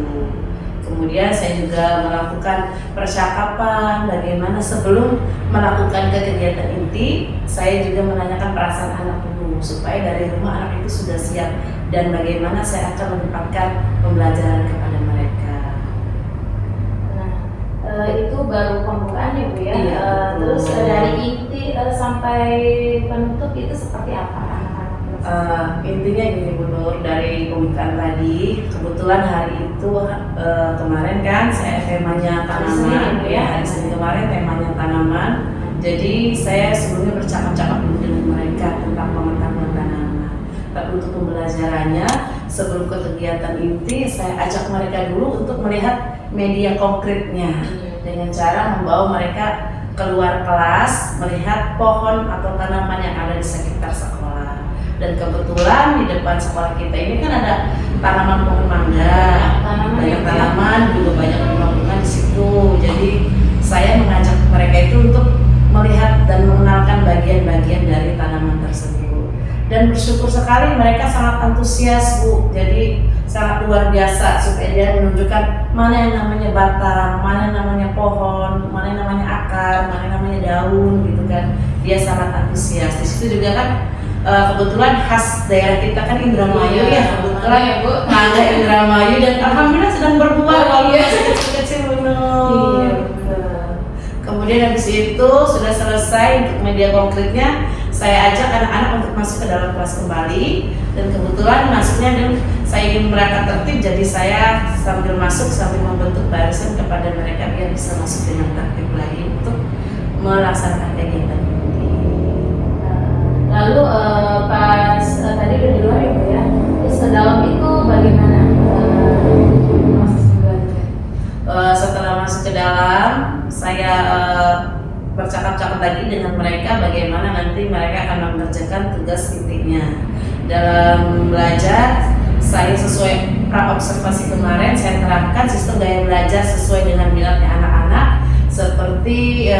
Kemudian saya juga melakukan percakapan bagaimana sebelum melakukan kegiatan inti. Saya juga menanyakan perasaan anak dulu supaya dari rumah anak itu sudah siap dan bagaimana saya akan menempatkan pembelajaran kepada mereka. Nah, itu baru pembukaan ya Bu ya. Iya, Terus betul. dari inti sampai penutup itu seperti apa anak-anak? Intinya gini Bu Nur, dari pembukaan tadi kebetulan hari itu kemarin kan saya temanya Hari Senin tanaman ya, Bu, ya? hari Senin kemarin temanya tanaman. Jadi saya sebelumnya bercakap-cakap dulu dengan mereka tentang pengetahuan tanaman. Tapi untuk pembelajarannya sebelum ke kegiatan inti saya ajak mereka dulu untuk melihat media konkretnya dengan cara membawa mereka keluar kelas melihat pohon atau tanaman yang ada di sekitar sekolah. Dan kebetulan di depan sekolah kita ini kan ada tanaman pohon mangga, banyak tanaman juga banyak bunga-bunga di situ. Jadi saya mengajak mereka itu untuk melihat dan mengenalkan bagian-bagian dari tanaman tersebut. Dan bersyukur sekali mereka sangat antusias Bu. Jadi sangat luar biasa supaya dia menunjukkan mana yang namanya batang, mana yang namanya pohon, mana yang namanya akar, mana yang namanya daun gitu kan. Dia sangat antusias. Di situ juga kan kebetulan khas daerah kita kan Indramayu ya, kebetulan ya, Bu. mangga Indramayu dan alhamdulillah sedang berbuah walaupun masih kecil-kecil Iya, betul. Kemudian habis itu sudah selesai untuk media konkretnya, saya ajak anak-anak untuk masuk ke dalam kelas kembali. Dan kebetulan masuknya dan saya ingin mereka tertib, jadi saya sambil masuk sambil membentuk barisan kepada mereka biar bisa masuk dengan tertib lagi untuk melaksanakan kegiatan ini. Lalu pas tadi udah di luar ya Bu ya. Terus ke dalam itu bagaimana proses belajar? Setelah masuk ke dalam, saya bercakap-cakap lagi dengan mereka bagaimana nanti mereka akan mengerjakan tugas intinya. Dalam belajar, saya sesuai pra-observasi kemarin, saya terapkan sistem gaya belajar sesuai dengan minatnya anak-anak, seperti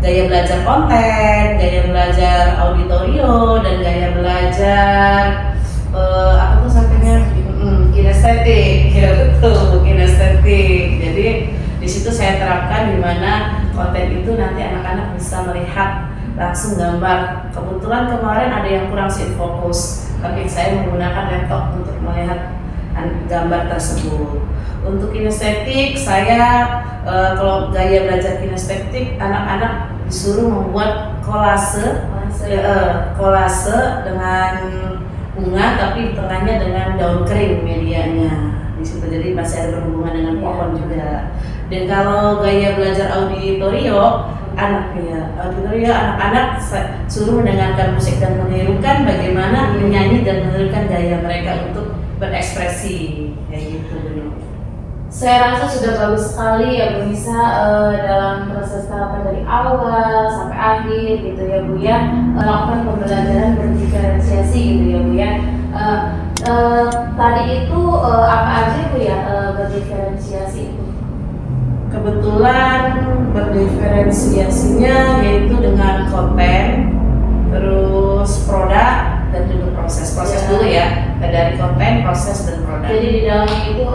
gaya belajar konten, gaya belajar auditorio, dan gaya belajar apa tuh sampingnya kinestetik, ya betul kinestetik. Jadi di situ saya terapkan di mana konten itu nanti anak-anak bisa melihat langsung gambar. Kebetulan kemarin ada yang kurang sit fokus, tapi saya menggunakan laptop untuk melihat gambar tersebut. Untuk kinestetik saya kalau gaya belajar kinestetik anak-anak disuruh membuat kolase dengan bunga tapi di tengahnya dengan daun kering medianya di situ, jadi masih ada berhubungan dengan pohon juga. Dan kalau gaya belajar auditorio anak-anak suruh mendengarkan musik dan menirukan bagaimana menyanyi dan menirukan gaya mereka untuk berekspresi kayak gitu dulu. Saya rasa sudah bagus sekali ya Bu Nisa dalam proses tahapan dari awal sampai akhir gitu ya Bu ya, melakukan pembelajaran berdiferensiasi gitu ya Bu ya. Tadi itu apa aja Bu ya berdiferensiasi itu? Kebetulan berdiferensiasinya yaitu dengan konten, terus produk, dan juga proses dulu ya, dari konten, proses, dan produk. Jadi di dalamnya itu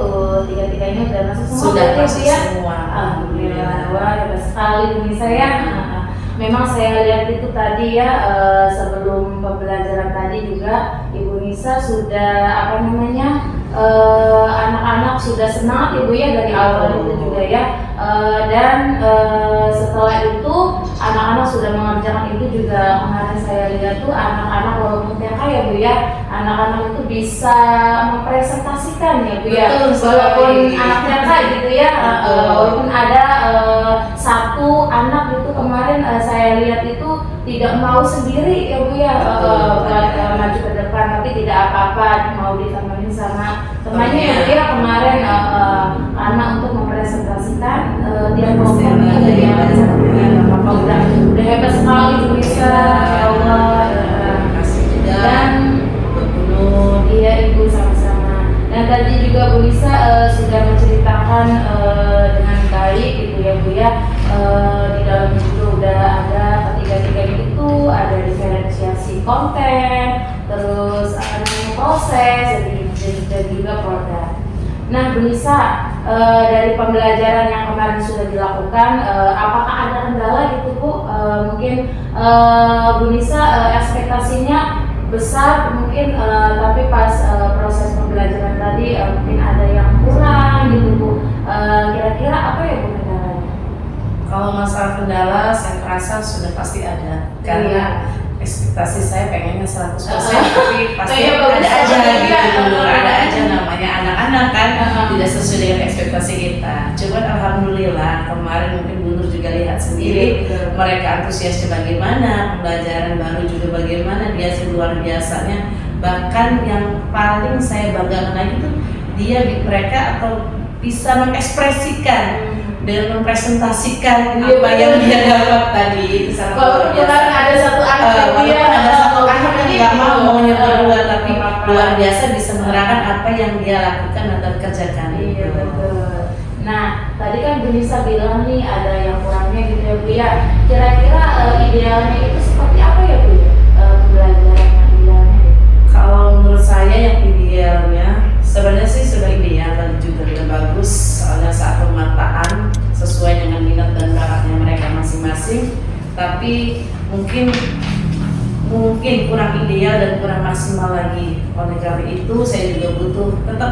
tiga-tiganya udah masuk semua Sudah berarti, masuk Bu ya? semua. Alhamdulillah, wah hebat sekali Bu Nisa ya. Memang saya lihat itu tadi ya sebelum pembelajaran tadi juga Ibu Nisa sudah anak-anak sudah semangat Ibu ya dari awal itu juga ya. Dan setelah itu anak-anak sudah mengerjakan itu juga. Kemarin saya lihat tuh anak-anak walaupun TK ya Bu ya, anak-anak itu bisa mempresentasikan ya Bu ya. Betul, walaupun sekali. anak TK gitu ya, walaupun ada satu anak itu kemarin saya lihat itu tidak mau sendiri ya Bu ya maju ke depan, tapi tidak apa-apa mau ditemenin sama temannya ya Bu ya kemarin anak untuk mempresentasikan dia program dari udah hebat sekali Bu Nisa, ya Allah. Terima kasih juga. Dan iya Ibu sama-sama. Dan tadi juga Bu Nisa sudah menceritakan dengan baik gitu ya Bu ya. Di dalam itu udah ada ketiga-tiganya itu ada diferensiasi konten, terus proses, dan juga produk. Nah Bu Nisa, dari pembelajaran yang kemarin sudah dilakukan, apakah ada kendala gitu Bu? Mungkin Bu Nisa ekspektasinya besar mungkin, tapi pas proses pembelajaran tadi mungkin ada yang kurang gitu Bu. Kira-kira apa ya Bu kendalanya? Kalau masalah kendala saya rasa sudah pasti ada, karena ekspektasi saya pengennya 100%, tapi pasti Kayak ada bagus aja banget gitu, ya. ada aja namanya anak-anak kan tidak sesuai dengan ekspektasi kita. Cuman alhamdulillah kemarin mungkin Bu Nur juga lihat sendiri, mereka antusiasnya bagaimana, pembelajaran baru juga bagaimana, dia sih luar biasanya. Bahkan yang paling saya banggakan lagi itu mereka atau bisa mengekspresikan dan mempresentasikan apa yang dia dapat tadi. Itu sangat luar biasa. Ada satu anak Walaupun ada satu anak yang nggak maunya berdua, tapi luar biasa bisa menerangkan apa yang dia lakukan atau kerjakan. Iya betul. Nah tadi kan Bu Nisa bilang nih ada yang kurangnya gitu ya Bu ya. Kira-kira idealnya itu seperti apa ya Bu? Pembelajaran yang idealnya? Kalau menurut saya yang idealnya sebenarnya sih sudah ideal dan juga sudah bagus, soalnya saat pemataan sesuai dengan minat dan bakatnya mereka masing-masing. Tapi mungkin kurang ideal dan kurang maksimal lagi. Oleh karena itu saya juga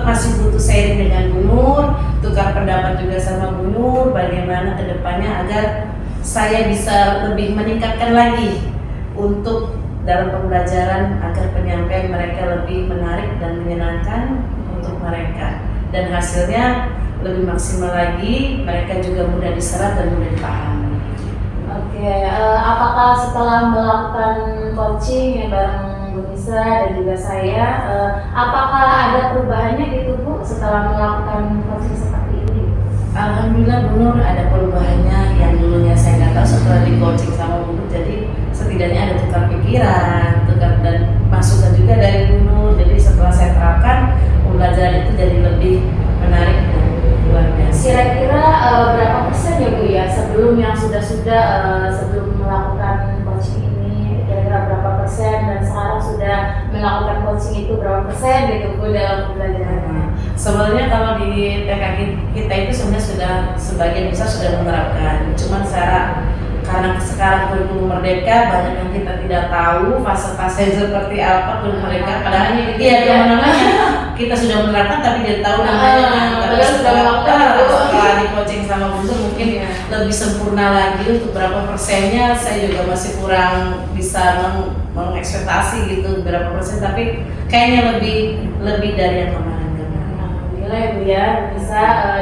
masih butuh sharing dengan Bu Nur, tukar pendapat juga sama Bu Nur, bagaimana kedepannya agar saya bisa lebih meningkatkan lagi untuk dalam pembelajaran agar penyampaian mereka lebih menarik dan menyenangkan untuk mereka, dan hasilnya lebih maksimal lagi, mereka juga mudah diserap dan mudah dipahami. Oke, apakah setelah melakukan coaching ya bareng Bu Nisa dan juga saya, apakah ada perubahannya gitu Bu setelah melakukan coaching seperti ini? Alhamdulillah Bu Nur ada perubahannya, yang dulunya saya nggak tahu, setelah di coaching sama Bu Nur jadi setidaknya ada tukar pikiran, dan masukan juga dari Bu Nur. Jadi setelah saya terapkan, pembelajaran itu jadi lebih menarik dan luar biasa. Kira-kira berapa persen ya Bu ya sebelum sebelum melakukan coaching ini, kira-kira berapa persen, dan sekarang sudah melakukan coaching itu berapa persen gitu Bu dalam pembelajarannya? Sebenarnya kalau di TK kita itu sebenarnya sudah sebagian besar sudah menerapkan, cuman karena sekarang kurikulum merdeka banyak yang kita tidak tahu fase-fase seperti apa kurikulum merdeka, padahal namanya kita sudah menerapkan tapi tidak tahu namanya. Tapi setelah di coaching sama Bu Nur mungkin lebih sempurna lagi untuk berapa persennya saya juga masih kurang bisa mengekspektasi gitu berapa persen, tapi kayaknya lebih dari yang kemarin. Alhamdulillah ya Bu ya, bisa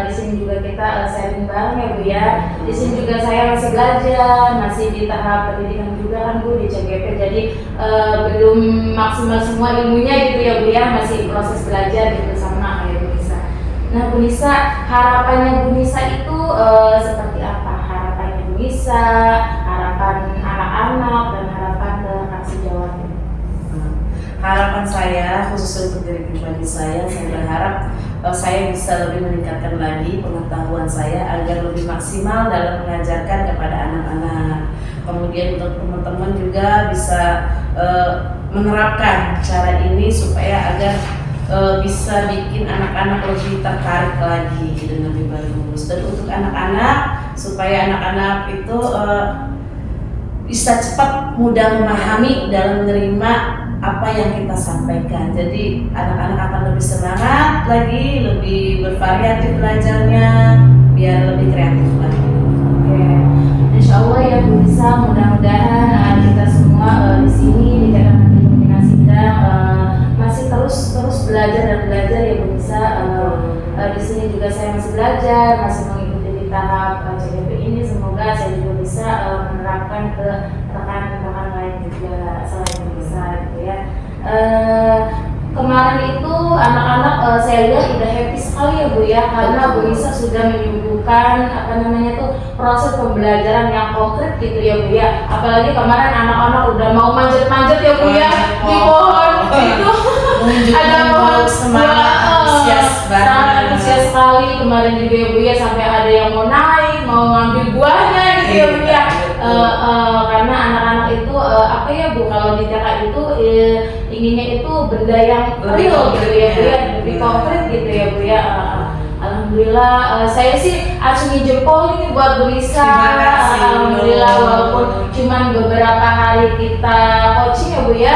di sini juga kita sharing bareng ya Bu ya. Di sini juga saya masih belajar, masih di tahap pendidikan juga kan Bu di CGP, jadi belum maksimal semua ilmunya gitu ya Bu ya, masih proses belajar gitu sama kayak Bu Nisa. Nah Bu Nisa, harapannya Bu Nisa itu seperti apa? Harapannya Bu Nisa, harapan anak-anak, dan harapan ke Aksi Jawa ini. Harapan saya khusus untuk diri pribadi saya berharap saya bisa lebih meningkatkan lagi pengetahuan saya agar lebih maksimal dalam mengajarkan kepada anak-anak. Kemudian untuk teman-teman juga bisa menerapkan cara ini supaya agar bisa bikin anak-anak lebih tertarik lagi dengan lebih bagus. Dan untuk anak-anak supaya anak-anak itu bisa cepat mudah memahami dalam menerima apa yang kita sampaikan. Jadi anak-anak akan lebih semangat lagi, lebih bervariatif belajarnya, biar lebih kreatif lagi. Oke, Insya Allah ya Bu Nisa, mudah-mudahan kita semua di sini di Catatan Komunikasi masih terus belajar dan belajar ya Bu Nisa. Di sini juga saya masih belajar, masih mengikuti di tahap CGP ini. Semoga saya juga bisa menerapkan ke rekan-rekan lain juga selain Bu Nisa gitu ya. Kemarin itu anak-anak saya lihat udah happy sekali ya Bu ya, karena Bu Nisa sudah menyuguhkan proses pembelajaran yang konkret gitu ya Bu ya. Apalagi kemarin anak-anak udah mau manjat-manjat ya Bu ya di pohon itu. Ada pohon semangat, sangat antusias sekali kemarin juga ya Bu ya, sampai ada yang mau naik, mau ngambil buahnya gitu ya Bu ya. Karena anak-anak itu apa ya Bu, kalau di TK itu inginnya itu benda yang real gitu ya Bu ya, lebih konkret gitu ya Bu ya. Alhamdulillah, saya sih acungi jempol ini buat Bu Nisa. Alhamdulillah, walaupun cuman beberapa hari kita coaching ya Bu ya,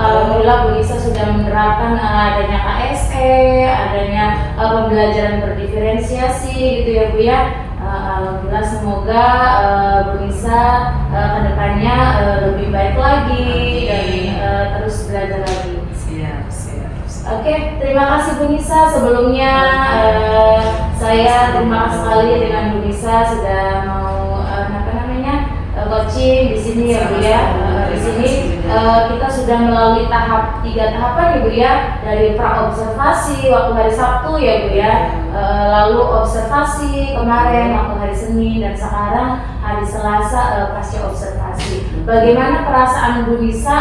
Alhamdulillah Bu Nisa sudah menerapkan adanya KSE, adanya pembelajaran berdiferensiasi gitu ya Bu ya. Alhamdulillah, semoga Bu Nisa kedepannya lebih baik lagi dan terus belajar lagi. Siap. Oke, terima kasih Bu Nisa. Sebelumnya saya terima kasih sekali dengan Bu Nisa sudah mau coaching di sini ya Bu ya. Di sini kita sudah melalui 3 tahapan ya Bu ya, dari pra observasi waktu hari Sabtu ya Bu ya, lalu observasi kemarin waktu hari Senin, dan sekarang hari Selasa pasca observasi. Bagaimana perasaan Bu Nisa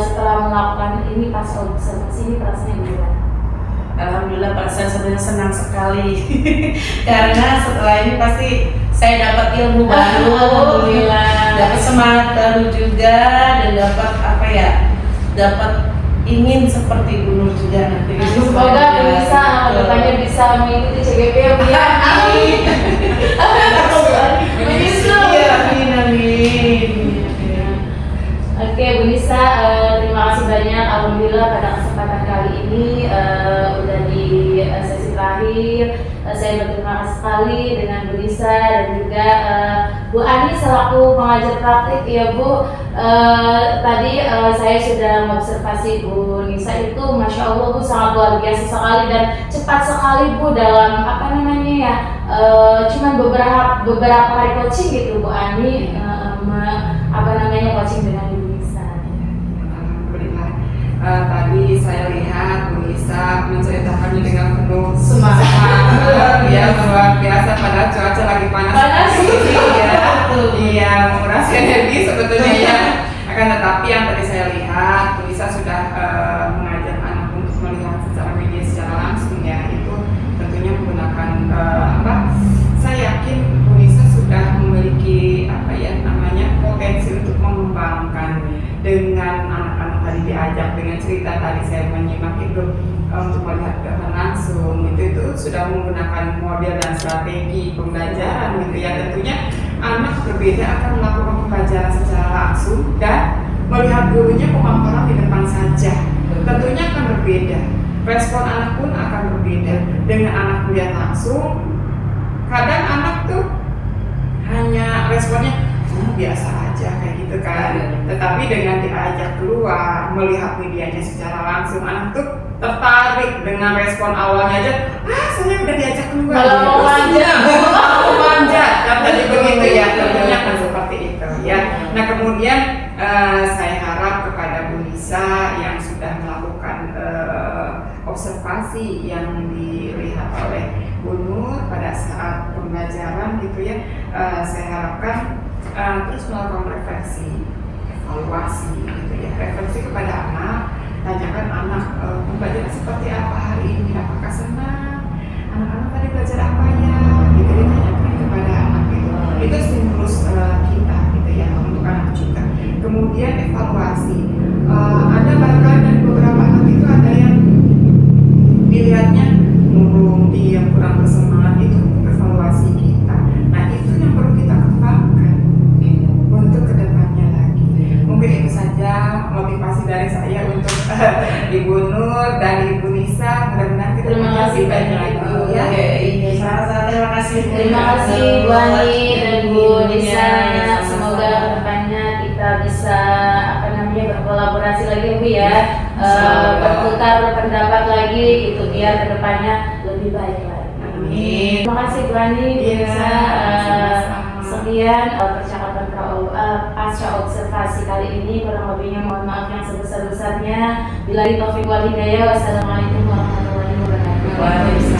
setelah melakukan ini pasca observasi ini, perasaannya gimana? Alhamdulillah perasaan sebenarnya senang sekali karena setelah ini pasti saya dapat ilmu baru, alhamdulillah, dapat semangat baru juga, dan dapat ingin seperti Bu Nur juga nanti. Semoga Bu Nisa kedepannya bisa mengikuti CGP ya Bu ya. Amin. Oke Bu Nisa, terima kasih banyak. Alhamdulillah pada kesempatan kali ini udah di sesi terakhir. Saya berterima kasih sekali dengan Bu Nisa dan juga Bu Ani selaku pengajar praktik ya Bu. Tadi saya sudah mengobservasi Bu Nisa itu, Masya Allah Bu, sangat luar biasa sekali dan cepat sekali Bu dalam cuman beberapa hari coaching gitu Bu Ani, coaching dengan Bu Nisa. Alhamdulillah. Tadi saya lihat Bu Nisa menceritakannya dengan penuh semangat, ya luar biasa, padahal cuaca lagi panas. Iya, menguras energi sebetulnya ya. Akan tetapi yang tadi saya lihat, Bu Nisa sudah mengajak anak untuk melihat secara media secara langsung ya. Itu tentunya menggunakan saya yakin Bu Nisa sudah memiliki potensi untuk mengembangkan dengan anak-anak tadi diajak dengan cerita tadi saya menyimak itu untuk melihat dengan langsung itu sudah menggunakan model dan strategi pembelajaran gitu ya. Tentunya anak berbeda akan melakukan pembelajaran secara langsung dan melihat gurunya pemaparan di depan saja, tentunya akan berbeda. Respon anak pun akan berbeda dengan anak melihat langsung. Kadang anak tuh hanya responnya biasa aja kayak gitu kan, tetapi dengan diajak keluar melihat medianya secara langsung, anak tuh tertarik dengan respon awalnya aja, saya udah diajak keluar, mau manjat, tadi begitu ya, tentunya kan seperti itu ya. Nah kemudian saya harap kepada Bu Nisa yang sudah melakukan observasi yang dilihat oleh Bu Nur pada saat pembelajaran gitu ya, saya harapkan terus melakukan refleksi, evaluasi gitu ya, refleksi kepada anak, tanyakan anak pembelajaran seperti apa hari ini, apakah senang, anak-anak tadi belajar apa ya, gitu ditanyakan kepada anak gitu. Itu stimulus kita gitu ya untuk anak juga. Kemudian evaluasi, ada barangkali dari beberapa anak itu ada yang dilihatnya murung, yang kurang bersemangat, itu evaluasi kita. Nah itu yang perlu kita kembangkan untuk kedepannya lagi. Mungkin itu saja motivasi dari saya untuk Ibu Nur dan Ibu Nisa. Mudah-mudahan kita Terima kasih banyak Ibu ya. Terima kasih. Terima kasih Bu Ani dan Bu Nisa. Semoga kedepannya kita bisa berkolaborasi lagi Bu ya, bertukar pendapat lagi gitu biar kedepannya lebih baik lagi. Amin. Terima kasih Bu Ani, Bu Nisa. Sekian percakapan pasca observasi kali ini, kurang lebihnya mohon maaf yang sebesar-besarnya. Bila taufik wal hidayah, wassalamualaikum warahmatullahi wabarakatuh.